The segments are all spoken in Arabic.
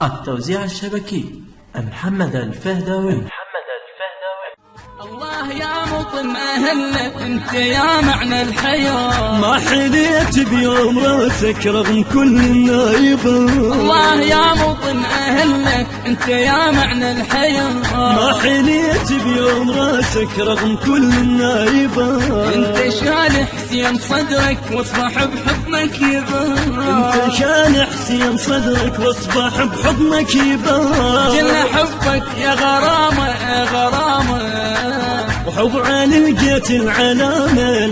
التوزيع الشبكي محمد الفهداوي. الله يا مطم أهلنا انت يا معنى الحياة، ما حليت بيوم راسك رغم كل النايبة. الله يا مطم أهلنا انت يا معنى الحياة، ما حليت بيوم راسك رغم كل النايبة. انت شال حسين صدرك واصبح بحضنك يبا، انت شال حسين صدرك واصبح بحضنك يبا. جل حبك يا غرامة غرامة، وحب على لقيت العلامة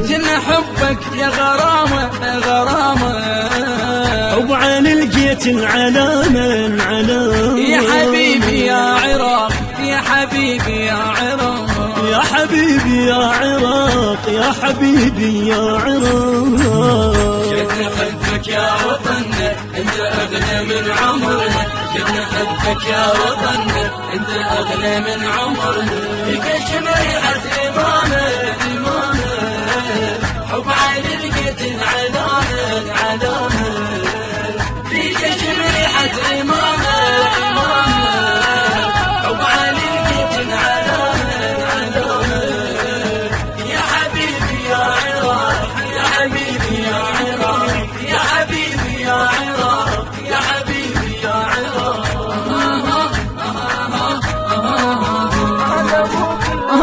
جل حبك يا غرامة غرامة، حب على لقيت العلامة يا حبيبي يا عراق يا حبيبي يا عراق، يا حبيبي يا عراق يا حبيبي يا عراق. جدنا حبك يا وطننا انت اغلى من عمرنا، جدنا حبك يا وطننا انت اغلى من عمرنا، يكشم ريحة امامه حب عيني لقيت العلامة يكشم ريحة امامه حب عيني لقيت العلامة، يا حبيبي يا عراق يا حبيبي يا عراق يا حبيبي يا عراق يا حبيبي يا عراق.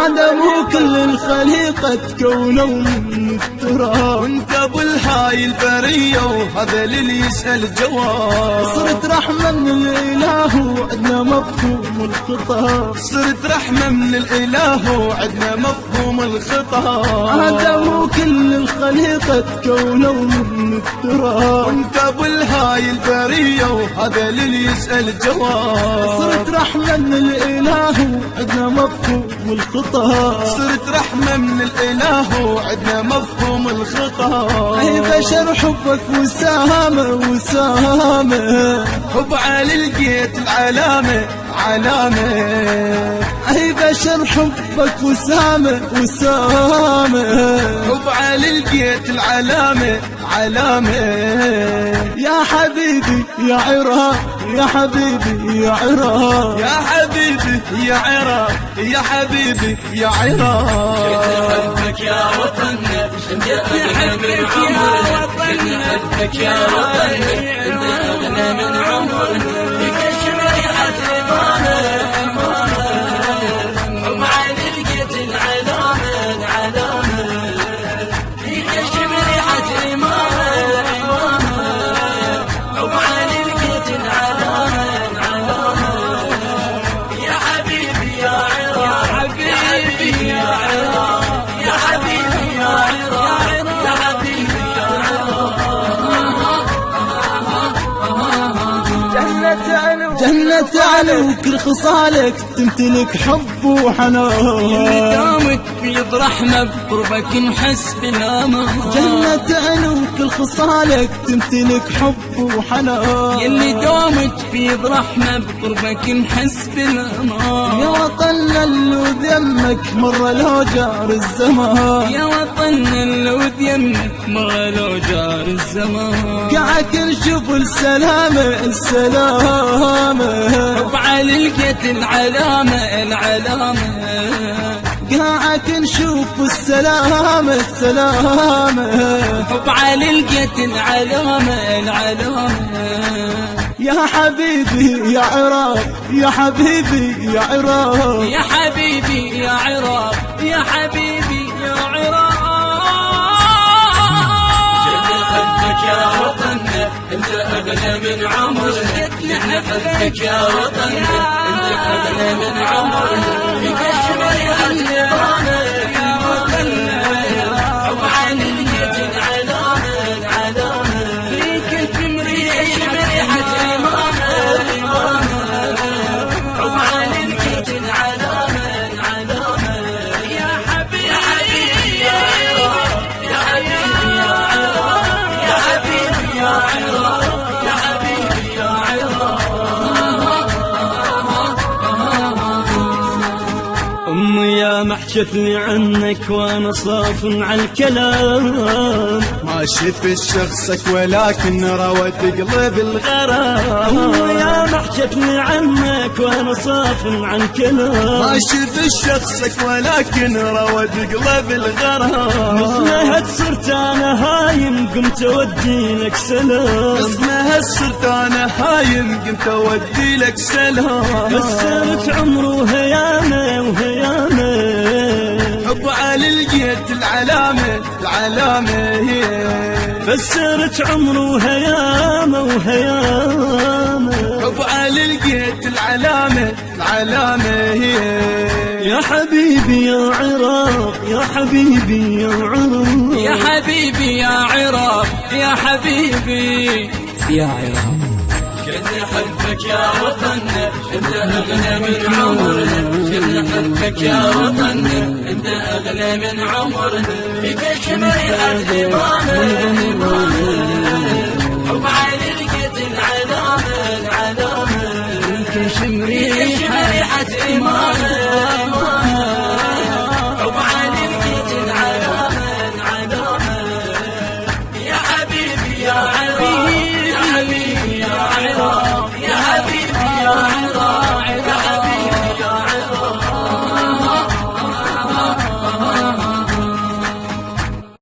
هذا مو كل الخليقة تكونوا من التراب، وانت ابو الهاي البرية وهذا اللي يسأل جواب. صرت رحمة من الإله وعدنا مفهوم الخطاب، صرت رحمة من الإله وعدنا مفهوم الخطاب. هذا مو كل الخليقة تكونوا من التراب، وانت ابو الهاي البرية وهذا اللي يسأل جواب. صرت رحمة من الإله وعدنا مفهوم الخطاب، صرت رحمة من الإله وعدنا مفهوم الخطاب. أي بشر حبك وسامة حب على لقيت العلامة أي بشر حبك وسامة حب على لقيت العلامة يا حبيبي يا عراق يا حبيبي يا عراق يا حبيبي يا عراق يا حبيبي يا عراق. حبك يا وطننا انت اغلى من عمرنا، حبك يا وطننا انت اغلى من عمرنا، يكشم ريحة امامه حب عيني لقيت العلامة يكشم ريحة امامه حب عيني لقيت العلامة، يا حبيبي يا عراق يا حبيبي يا عراق يا حبيبي يا عراق يا حبيبي يا عراق. جنة علو كل خصالك تمتلك حب وحنان، اللي دامت بيض رحمة بقربك نحس بالامان. جنة علو كل خصالك تمتلك حب وحنان، يلي دامت بيض رحمة بقربك نحس بالامان. يا وطننا اللو ذمك مر لو جار الزمان، يا وطننا اللو ذمك مر لو جار الزمان. قاعك نشوف السلامة حب على لقيت العلامة قاعك نشوف السلامة حب على لقيت العلامة يا حبيبي يا عراق يا حبيبي يا عراق يا حبيبي يا عراق يا حبيبي يا عراق. حبك يا وطننا انت اغلى من عمرنا، حبك يا وطننا انت اغلى من عمرنا، يكشم ريحة امامه يا وطننا حب عيني لقيت العلامة يكشم ريحة امامه حب عيني لقيت العلامة، يا حبيبي يا عراق يا حبيبي يا عراق يا حبيبي يا عراق يا حبيبي يا عراق. أمي يا محسن حكتني عنك وانا صاف على الكلام، ما شفت شخصك ولكن روت قلب الغرام. ويا ما حكتني عنك وانا صاف على الكلام، ما شفت شخصك ولكن روت قلب الغرام. مثلها صرت انا هايم قمت اودي لك سلام، اسمها صرت انا هايم قمت اودي لك سلام. فسرت عمر وهيامه وهيامه، حب علي لقيت العلامه العلامه. فسرت عمر وهيامه وهيامه، حب علي لقيت العلامه العلامه. يا حبيبي يا عراق، يا حبيبي يا عراق، يا حبيبي يا عراق، يا حبيبي يا عراق. شفنا حبك يا وطننا انت اغلى من عمرنا، شفنا حبك يا وطننا انت اغلى من عمرنا. فيك شمريحة إيماننا، حب علي لقيت العلامة العلامة. فيك شمريحة إيماننا،